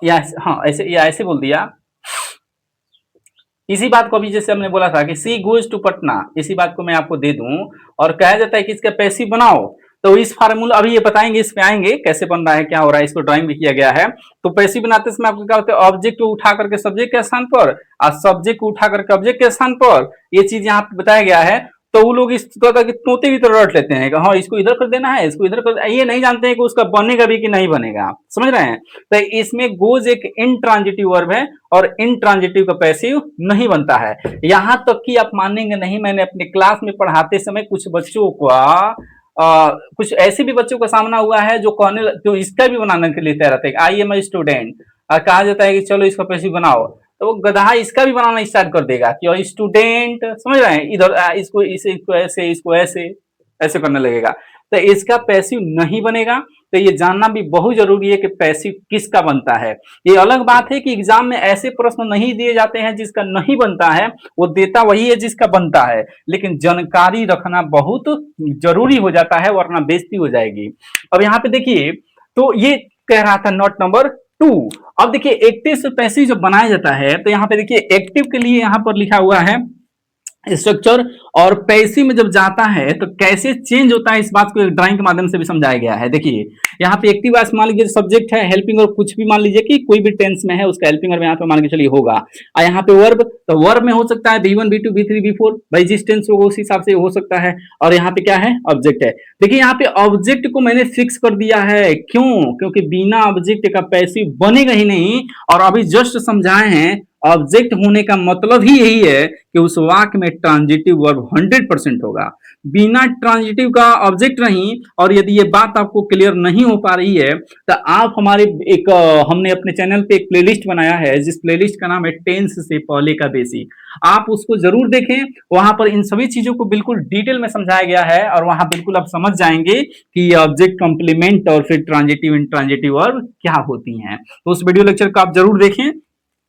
या हाँ ऐसे या ऐसे बोल दिया, इसी बात को अभी जैसे हमने बोला था कि सी गोज टू पटना, इसी बात को मैं आपको दे दूं और कहा जाता है कि इसका पैसिव बनाओ, तो इस फार्मूला अभी ये बताएंगे, इस पे आएंगे कैसे बन रहा है, क्या हो रहा है, इसको ड्राइंग भी किया गया है। तो पैसिव बनाते समय आपको क्या होता है, ऑब्जेक्ट को उठा करके सब्जेक्ट के स्थान पर और सब्जेक्ट को उठा करके ऑब्जेक्ट के स्थान पर, ये चीज यहाँ पे बताया गया है। तो वो लोग इस तरह के तोते की तरह रट लेते हैं कि हाँ इसको इधर कर देना है, इसको इधर कर, ये नहीं जानते हैं कि उसका बनेगा भी कि नहीं बनेगा। समझ रहे हैं? तो इसमें गोज एक इंट्रांजिटिव वर्ब है और इंट्रांजिटिव का पैसिव नहीं बनता है। यहां तक कि आप मानेंगे नहीं, मैंने अपने क्लास में पढ़ाते समय कुछ बच्चों का कुछ ऐसे भी बच्चों का सामना हुआ है जो कहने जो इसका भी बनाने के लिए तैयार रहते हैं, आई एम ए स्टूडेंट, कहा जाता है कि चलो इसका पैसिव बनाओ, तो वो गधा इसका भी बनाना स्टार्ट कर देगा कि और स्टूडेंट, समझ रहे हैं, इधर इसको इसे इसको ऐसे इसको ऐसे ऐसे करने लगेगा, तो इसका पैसिव नहीं बनेगा। तो ये जानना भी बहुत जरूरी है कि पैसिव किसका बनता है। ये अलग बात है कि एग्जाम में ऐसे प्रश्न नहीं दिए जाते हैं जिसका नहीं बनता है, वो देता वही है जिसका बनता है, लेकिन जानकारी रखना बहुत जरूरी हो जाता है वरना बेइज्जती हो जाएगी। अब यहाँ पे देखिए, तो ये कह रहा था नोट नंबर 2। अब देखिए एक्टिव से पैसिव जब बनाया जाता है तो यहाँ पे देखिए एक्टिव के लिए यहाँ पर लिखा हुआ है स्ट्रक्चर, और पैसिव में जब जाता है तो कैसे चेंज होता है इस बात को एक ड्राइंग के माध्यम से भी समझाया गया है। देखिए यहाँ पे एक्टिव वॉइस मान लीजिए सब्जेक्ट है, हेल्पिंग और कुछ भी मान लीजिए कि कोई भी टेंस में है उसका हेल्पिंग और यहाँ पे मान के चलिए होगा, और यहाँ पे वर्ब, तो वर्ब में हो सकता है V1 V2 V3 V4, भाई जिस टेंस होगा उस हिसाब से हो सकता है। और यहाँ पे क्या है, ऑब्जेक्ट है। देखिए यहाँ पे ऑब्जेक्ट को मैंने फिक्स कर दिया है, क्यों? क्योंकि बिना ऑब्जेक्ट का पैसिव बनेगा ही नहीं, और अभी जस्ट समझाए हैं ऑब्जेक्ट होने का मतलब ही यही है कि उस वाक्य में ट्रांजिटिव वर्ब 100% होगा। बिना ट्रांजिटिव का ऑब्जेक्ट नहीं, और यदि ये बात आपको क्लियर नहीं हो पा रही है तो आप हमारे एक हमने अपने चैनल पे एक प्लेलिस्ट बनाया है जिस प्लेलिस्ट का नाम है टेंस से पहले का बेसिक, आप उसको जरूर देखें। वहां पर इन सभी चीजों को बिल्कुल डिटेल में समझाया गया है और वहां बिल्कुल आप समझ जाएंगे कि ऑब्जेक्ट कॉम्प्लीमेंट और फिर ट्रांजिटिव इंट्रांजिटिव वर्ब क्या होती हैं। तो उस वीडियो लेक्चर को आप जरूर देखें,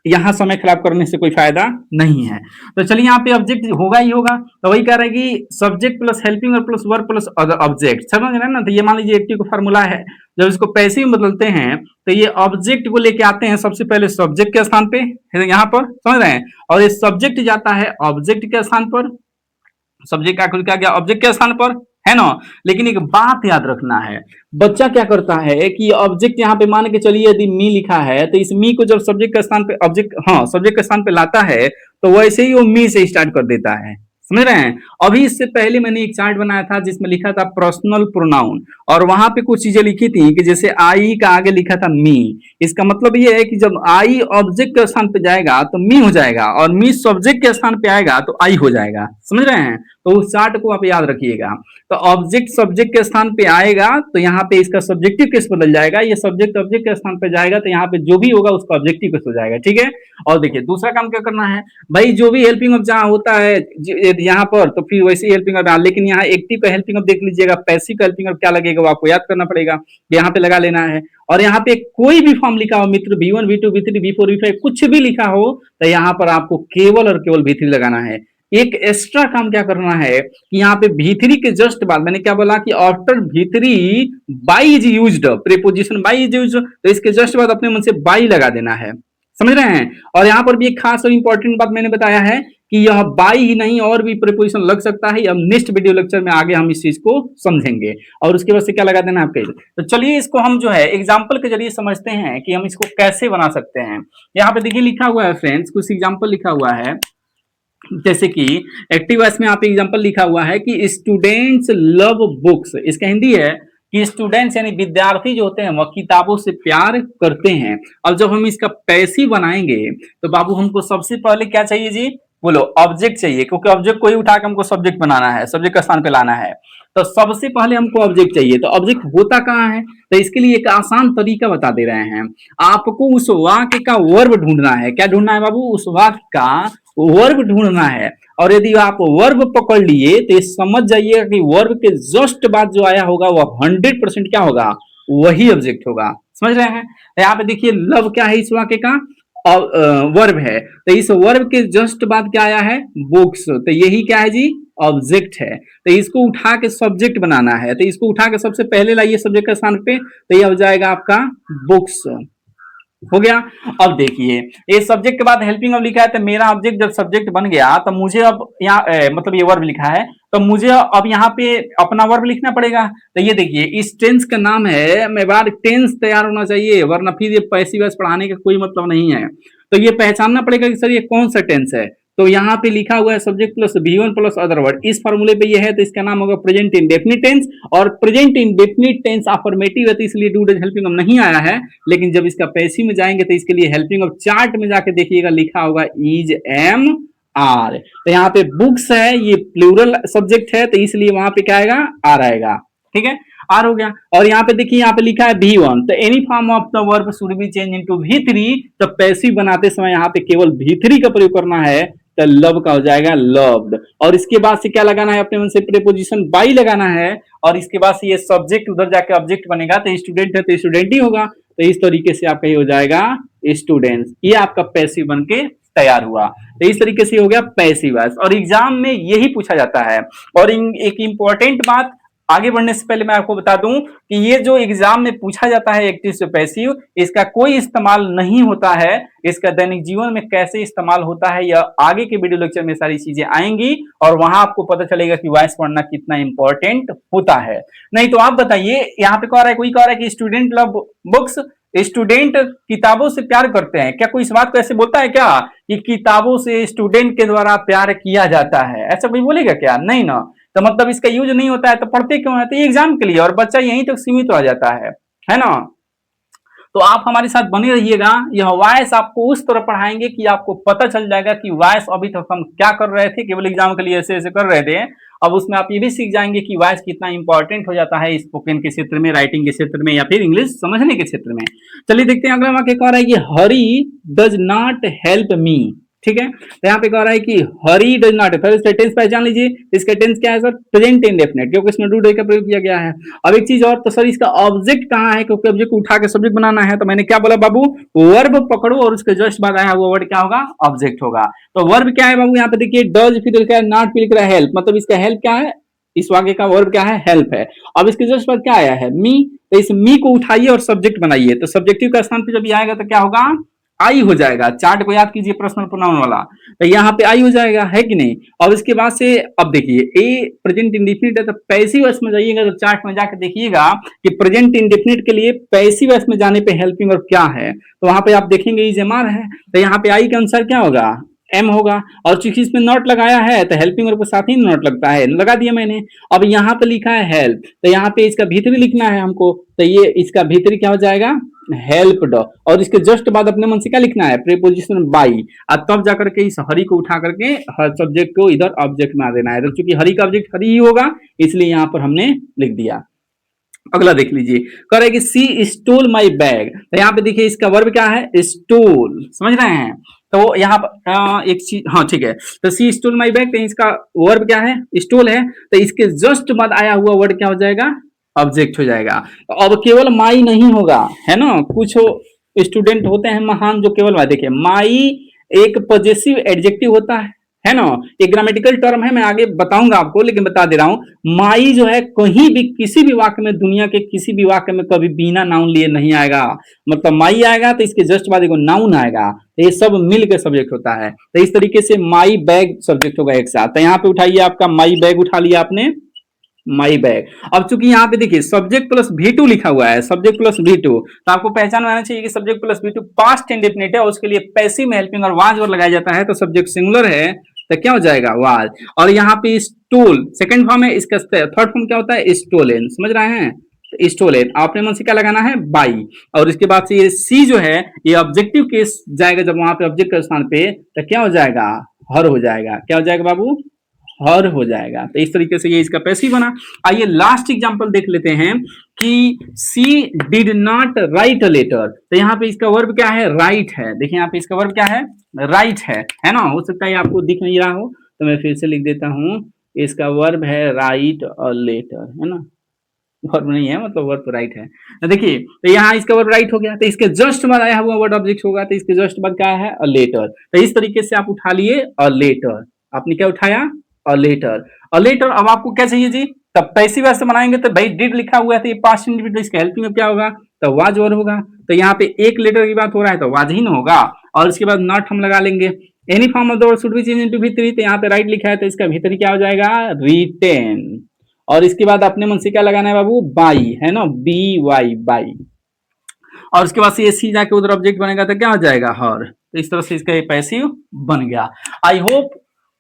यहां समय खराब करने से कोई फायदा नहीं है। तो चलिए यहाँ पे ऑब्जेक्ट होगा ही होगा, तो वही कह रहा है कि सब्जेक्ट प्लस हेल्पिंग और plus verb plus other object, समझ रहे हैं ना? तो ये मान लीजिए एक्टिव का फार्मूला है, जब इसको पैसिव में बदलते हैं तो ये ऑब्जेक्ट को लेके आते हैं सबसे पहले सब्जेक्ट के स्थान पे, यहाँ पर समझ रहे हैं, और ये सब्जेक्ट जाता है ऑब्जेक्ट के स्थान पर, सब्जेक्ट का क्या गया ऑब्जेक्ट के स्थान पर, है ना? लेकिन एक बात याद रखना है, बच्चा क्या करता है कि ऑब्जेक्ट यहाँ पे मान के चलिए यदि मी लिखा है तो इस मी को जब सब्जेक्ट के स्थान पे ऑब्जेक्ट, हाँ सब्जेक्ट के स्थान पे लाता है तो वैसे ही वो मी से स्टार्ट कर देता है, समझ रहे हैं? अभी इससे पहले मैंने एक चार्ट बनाया था जिसमें लिखा था पर्सनल प्रोनाउन, और वहां पे कुछ चीजें लिखी थी कि जैसे आई का आगे लिखा था मी, इसका मतलब ये है कि जब आई ऑब्जेक्ट के स्थान पे जाएगा तो मी हो जाएगा, और मी सब्जेक्ट के स्थान पे आएगा तो आई हो जाएगा, समझ रहे हैं? तो उस चार्ट को आप याद रखिएगा। तो ऑब्जेक्ट सब्जेक्ट के स्थान पे आएगा तो यहाँ पे इसका सब्जेक्टिव केस बदल जाएगा, ये सब्जेक्ट ऑब्जेक्ट के स्थान पे जाएगा तो यहाँ पे जो भी होगा उसका ऑब्जेक्टिव केस हो जाएगा, ठीक है? और देखिए दूसरा काम क्या करना है भाई, जो भी हेल्पिंग ऑफ जहाँ होता है यहाँ पर तो फिर वैसे ही हेल्पिंग ऑफ, लेकिन यहाँ एक्टिव का हेल्पिंग ऑफ देख लीजिएगा, पैसिव का हेल्पिंग ऑफ क्या लगेगा वो आपको याद करना पड़ेगा, यहाँ पे लगा लेना है। और यहाँ पे कोई भी फॉर्म लिखा हो मित्र, V1 V2 V3 V4 V5 कुछ भी लिखा हो तो यहाँ पर आपको केवल और केवल V3 लगाना है। एक एक्स्ट्रा काम क्या करना है कि यहाँ पे V3 के जस्ट बाद मैंने क्या बोला कि after V3 by is used, preposition by is used, तो इसके जस्ट बाद अपने मन से बाई लगा देना है, समझ रहे हैं? और यहाँ पर भी एक खास और इंपॉर्टेंट बात मैंने बताया है कि यह बाई ही नहीं और भी प्रीपोजिशन लग सकता है, अब नेक्स्ट वीडियो लेक्चर में आगे हम इस चीज को समझेंगे। और उसके बाद से क्या लगा देना आपके, तो चलिए इसको हम जो है एग्जाम्पल के जरिए समझते हैं कि हम इसको कैसे बना सकते हैं। यहाँ पे देखिए लिखा हुआ है फ्रेंड्स, कुछ एग्जाम्पल लिखा हुआ है, जैसे कि एक्टिव वॉइस में आप एग्जांपल लिखा हुआ है कि स्टूडेंट्स लव बुक्स, इसका हिंदी है कि स्टूडेंट्स यानी विद्यार्थी जो होते हैं वह किताबों से प्यार करते हैं। अब जब हम इसका पैसिव बनाएंगे तो बाबू हमको सबसे पहले क्या चाहिए जी, बोलो ऑब्जेक्ट चाहिए, क्योंकि ऑब्जेक्ट को ही उठा के हमको सब्जेक्ट बनाना है, सब्जेक्ट का स्थान पे लाना है, तो सबसे पहले हमको ऑब्जेक्ट चाहिए। तो ऑब्जेक्ट होता कहाँ है, तो इसके लिए एक आसान तरीका बता दे रहे हैं, आपको उस वाक्य का वर्ब ढूंढना है। क्या ढूंढना है बाबू, उस वाक्य का वर्ब ढूंढना है। और यदि आप वर्ब पकड़ लिए तो ये समझ जाइएगा कि वर्ब के जस्ट बाद जो आया होगा वह 100% क्या होगा, वही ऑब्जेक्ट होगा, समझ रहे हैं? यहाँ पे देखिए लव क्या है इस वाक्य का, वर्ब है, तो इस वर्ब के जस्ट बाद क्या आया है, बुक्स, तो यही क्या है जी, ऑब्जेक्ट है। तो इसको उठा के सब्जेक्ट बनाना है, तो इसको उठा के सबसे पहले लाइए सब्जेक्ट के स्थान पे, तो यह हो जाएगा आपका बुक्स, हो गया। अब देखिए ये सब्जेक्ट के बाद हेल्पिंग ऑफ लिखा है, तो मेरा ऑब्जेक्ट जब सब्जेक्ट बन गया तो मुझे अब यहाँ मतलब ये वर्ब लिखा है तो मुझे अब यहाँ पे अपना वर्ब लिखना पड़ेगा। तो ये देखिए इस टेंस का नाम है, मैं बार टेंस तैयार होना चाहिए वरना फिर ये पैसिव वॉइस पढ़ाने का कोई मतलब नहीं है। तो ये पहचानना पड़ेगा कि सर ये कौन सा टेंस है, तो यहाँ पे लिखा हुआ है subject plus V1 plus other word, इस फॉर्मूले पे ये है तो इसका नाम होगा प्रेजेंट इंडेफिनिट टेंस। और प्रेजेंट इंडेफिनिट टेंस अफर्मेटिव है तो इसलिए डू डज हेल्पिंग ऑफ नहीं आया है, लेकिन जब इसका पैसिव में जाएंगे तो इसके लिए हेल्पिंग ऑफ चार्ट में जाके देखिएगा लिखा होगा इज एम आर। तो यहाँ पे बुक्स है, ये प्लूरल सब्जेक्ट है तो इसलिए वहां पे क्या आएगा, आर आएगा। ठीक है, आर हो गया। और यहाँ पे देखिए, यहाँ पे लिखा है V1, तो any form of the verb should be change into V3। तो पैसिव बनाते समय यहाँ पे केवल V3 का प्रयोग करना है, तो लव का हो जाएगा लव्ड। और इसके बाद से क्या लगाना है, अपने मन से प्रीपोजिशन बाई लगाना है। और इसके बाद से ये सब्जेक्ट उधर जाके ऑब्जेक्ट बनेगा, तो स्टूडेंट है तो स्टूडेंट ही होगा। तो इस तरीके से आपका ये हो जाएगा स्टूडेंट्स, ये आपका पैसिव बन के तैयार हुआ। तो इस तरीके से हो गया पैसिव वॉइस, और एग्जाम में यही पूछा जाता है। और एक इंपॉर्टेंट बात आगे बढ़ने से पहले मैं आपको बता दूं कि ये जो एग्जाम में पूछा जाता है एक्टिव से पैसिव, इसका कोई इस्तेमाल नहीं होता है। इसका दैनिक जीवन में कैसे इस्तेमाल होता है यह आगे के वीडियो लेक्चर में सारी चीजें आएंगी, और वहां आपको पता चलेगा कि वॉइस पढ़ना कितना इंपॉर्टेंट होता है। नहीं तो आप बताइए, यहाँ पे कह रहा है, कोई कह रहा है कि स्टूडेंट लव बुक्स, स्टूडेंट किताबों से प्यार करते हैं क्या? कोई इस बात को ऐसे बोलता है क्या कि किताबों से स्टूडेंट के द्वारा प्यार किया जाता है? ऐसा कोई बोलेगा क्या? नहीं ना। तो मतलब इसका यूज नहीं होता है, तो पढ़ते क्यों है? तो ये एग्जाम के लिए, और बच्चा यहीं तक सीमित हो जाता है ना। तो आप हमारे साथ बने रहिएगा, यह वॉइस आपको उस तरह पढ़ाएंगे कि आपको पता चल जाएगा कि वॉइस अभी तक हम क्या कर रहे थे, केवल एग्जाम के लिए ऐसे ऐसे कर रहे थे। अब उसमें आप ये भी सीख जाएंगे कि वॉइस कितना इंपॉर्टेंट हो जाता है स्पोकन के क्षेत्र में, राइटिंग के क्षेत्र में, या फिर इंग्लिश समझने के क्षेत्र में। चलिए देखते हैं अगला वाक्य कह रहा है कि हरी डज नॉट हेल्प मी। ठीक है, तो यहाँ पे कह रहा है कि हरी डज नॉट, फिर इसका टेंस पहचान लीजिए। इसका टेंस क्या है सर? प्रेजेंट इंडेफिनिट, क्योंकि इसमें डू डे का प्रयोग किया गया है। अब एक चीज और, तो सर इसका ऑब्जेक्ट कहाँ है? क्योंकि ऑब्जेक्ट को उठा के सब्जेक्ट बनाना है, तो मैंने क्या बोला बाबू, वर्ब पकड़ो और उसके जस्ट बाद आया हुआ वर्ड क्या होगा? ऑब्जेक्ट होगा। तो वर्ब क्या है बाबू? यहाँ पे देखिए डज, फिर लिखा है नॉट, फिर लिख रहा है हेल्प, मतलब इसका हेल्प क्या है? इस वाक्य का वर्ब क्या है? हेल्प है। अब इसके जस्ट बाद क्या आया है? मी, तो इस मी को उठाइए और सब्जेक्ट बनाइए। तो सब्जेक्टिव का स्थान पे जब आएगा तो क्या होगा? आई हो जाएगा। चार्ट को याद कीजिए, पर्सनल प्रोनाउन वाला, तो यहाँ पे आई हो जाएगा, है कि नहीं। और इसके बाद से अब देखिए, ए प्रेजेंट इंडेफिनिट है, तो पैसिव वॉइस में जाइएगा तो चार्ट में जाकर देखिएगा कि प्रेजेंट इंडेफिनिट के लिए पैसिव वॉइस में जाने पे हेल्पिंग वर्ब क्या है, तो वहां पे आप देखेंगे इज एम आर है। तो यहाँ पे आई के अनुसार क्या होगा? एम होगा। और चूंकि इसमें नॉट लगाया है तो हेल्पिंग वर्ब के साथ ही नॉट लगता है, लगा दिया मैंने। अब यहाँ पे लिखा है हेल्प, तो यहाँ पे इसका भीतरी लिखना है हमको, तो ये इसका भीतरी क्या हो जाएगा? हेल्प्ड। और इसके जस्ट बाद अपने मन से क्या लिखना है? प्रीपोजिशन बाई, और तब जाकर के इस हरी को उठा करके हर सब्जेक्ट को इधर ऑब्जेक्ट में देना है। तो चूंकि हरी का ऑब्जेक्ट हरी ही होगा, इसलिए यहाँ पर हमने लिख दिया। अगला देख लीजिए, कह रहे कि सी स्टोल माई बैग, तो यहाँ पे देखिए इसका वर्ब क्या है? स्टोल, समझ रहे हैं। तो यहाँ पर एक चीज, हाँ ठीक है, तो सी स्टोल माई बैग, तो इसका वर्ब क्या है? स्टोल है। तो इसके जस्ट बाद आया हुआ वर्ड क्या हो जाएगा? ऑब्जेक्ट हो जाएगा। अब केवल माई नहीं होगा, है ना। कुछ स्टूडेंट होते हैं महान जो केवल देखिए, माई एक पॉजेसिव एडजेक्टिव होता है ना। एक ग्रामेटिकल टर्म है, मैं आगे बताऊंगा आपको, लेकिन बता दे रहा हूं, माई जो है कहीं भी किसी भी वाक्य में, दुनिया के किसी भी वाक्य में कभी बिना नाउन लिए नहीं आएगा। मतलब माई आएगा तो इसके जस्ट बाद एक नाउन आएगा, तो ये सब मिल के सब्जेक्ट होता है। तो इस तरीके से माई बैग सब्जेक्ट होगा एक साथ। तो यहाँ पे उठाइए, आपका माई बैग उठा लिया आपने, माई बैग। अब चूंकि यहाँ पे देखिए सब्जेक्ट प्लस V2 लिखा हुआ है, सब्जेक्ट प्लस V2, तो आपको पहचान आना चाहिए कि subject plus V2 past indefinite है, और उसके लिए पैसिव में हेल्पिंग और वाज वर्ड लगाया जाता है। तो सब्जेक्ट सिंगुलर है तो क्या हो जाएगा? वाज। और यहाँ पे स्टोल सेकंड फॉर्म है, इसका थर्ड फॉर्म क्या होता है? स्टोलन, समझ रहे हैं। तो स्टोलन आपने मन से क्या लगाना है? बाई। और इसके बाद से ये सी जो है ये ऑब्जेक्टिव केस जाएगा, जब वहां पे ऑब्जेक्ट के स्थान पे, तो क्या हो जाएगा? हर हो जाएगा। क्या हो जाएगा बाबू? हर हो जाएगा। तो इस तरीके से ये इसका पैसिव बना। आइए लास्ट एग्जांपल देख लेते हैं कि she did not write a letter, तो यहाँ पे इसका वर्ब क्या है? राइट है। देखिए यहाँ पे इसका वर्ब क्या है? राइट है ना। हो सकता है आपको दिख नहीं रहा हो, तो मैं फिर से लिख देता हूं, इसका वर्ब है राइट अ लेटर, है ना। वर्ब नहीं है, मतलब वर्ब तो राइट है। तो देखिए, तो यहाँ इसका वर्ब राइट हो गया, तो इसके जस्ट बाद आया हुआ वर्ड ऑब्जेक्ट होगा, तो इसके जस्ट बाद क्या है? A letter. तो इस तरीके से आप उठा लिए अ लेटर। आपने क्या उठाया? A letter. A letter. अब आपको क्या चाहिए जी? तब पैसिव वैसे बनाएंगे तो भाई डिड लिखा हुआ है, तो ये पास्ट इंडिविजुअल, इसका हेल्पिंग में क्या होगा? तो वाज वर्ब होगा। तो यहाँ पे एक लेटर की बात हो रहा है तो वाज ही ना होगा, और इसके बाद नॉट हम लगा लेंगे। Any form of the word should be change into V3, तो यहाँ पे राइट लिखा है तो इसका भीतरी क्या हो जाएगा? रिटेन। और इसके बाद अपने मन से क्या लगाना है बाबू? बाई, है ना, BY बाई। और उसके बाद से ये सी जाके उधर ऑब्जेक्ट बनेगा तो क्या हो जाएगा? हर। तो इस तरह से इसका पैसिव बन गया। आई होप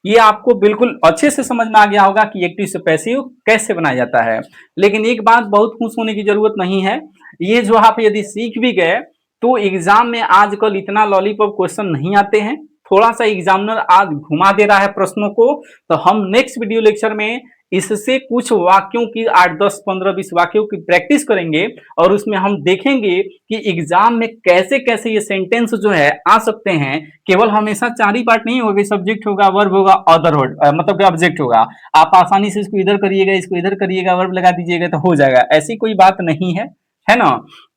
ये आपको बिल्कुल अच्छे से समझ में आ गया होगा कि एक्टिव से पैसिव कैसे बनाया जाता है। लेकिन एक बात बहुत खुश होने की जरूरत नहीं है, ये जो आप यदि सीख भी गए तो एग्जाम में आजकल इतना लॉलीपॉप क्वेश्चन नहीं आते हैं, थोड़ा सा एग्जामिनर आज घुमा दे रहा है प्रश्नों को। तो हम नेक्स्ट वीडियो लेक्चर में इससे कुछ वाक्यों की 8, 10, 15, 20 वाक्यों की प्रैक्टिस करेंगे और उसमें हम देखेंगे कि एग्जाम में कैसे कैसे ये सेंटेंस जो है आ सकते हैं। केवल हमेशा 4 ही पार्ट नहीं होगा, सब्जेक्ट होगा, वर्ब होगा, अदर वर्ड मतलब कि ऑब्जेक्ट होगा। आप आसानी से इसको इधर करिएगा, इसको इधर करिएगा, वर्ब लगा दीजिएगा तो हो जाएगा, ऐसी कोई बात नहीं है ना।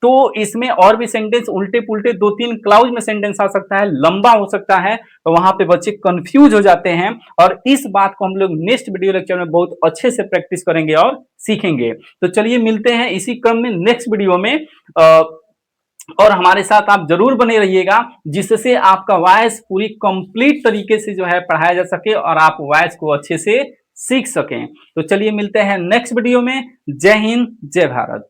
तो इसमें और भी सेंटेंस उल्टे पुल्टे 2-3 क्लाउज में सेंटेंस आ सकता है, लंबा हो सकता है, तो वहां पे बच्चे कंफ्यूज हो जाते हैं। और इस बात को हम लोग नेक्स्ट वीडियो लेक्चर में बहुत अच्छे से प्रैक्टिस करेंगे और सीखेंगे। तो चलिए मिलते हैं इसी क्रम में नेक्स्ट वीडियो में, और हमारे साथ आप जरूर बने रहिएगा, जिससे आपका वॉइस पूरी कंप्लीट तरीके से जो है पढ़ाया जा सके और आप वॉइस को अच्छे से सीख सकें। तो चलिए मिलते हैं नेक्स्ट वीडियो में। जय हिंद, जय भारत।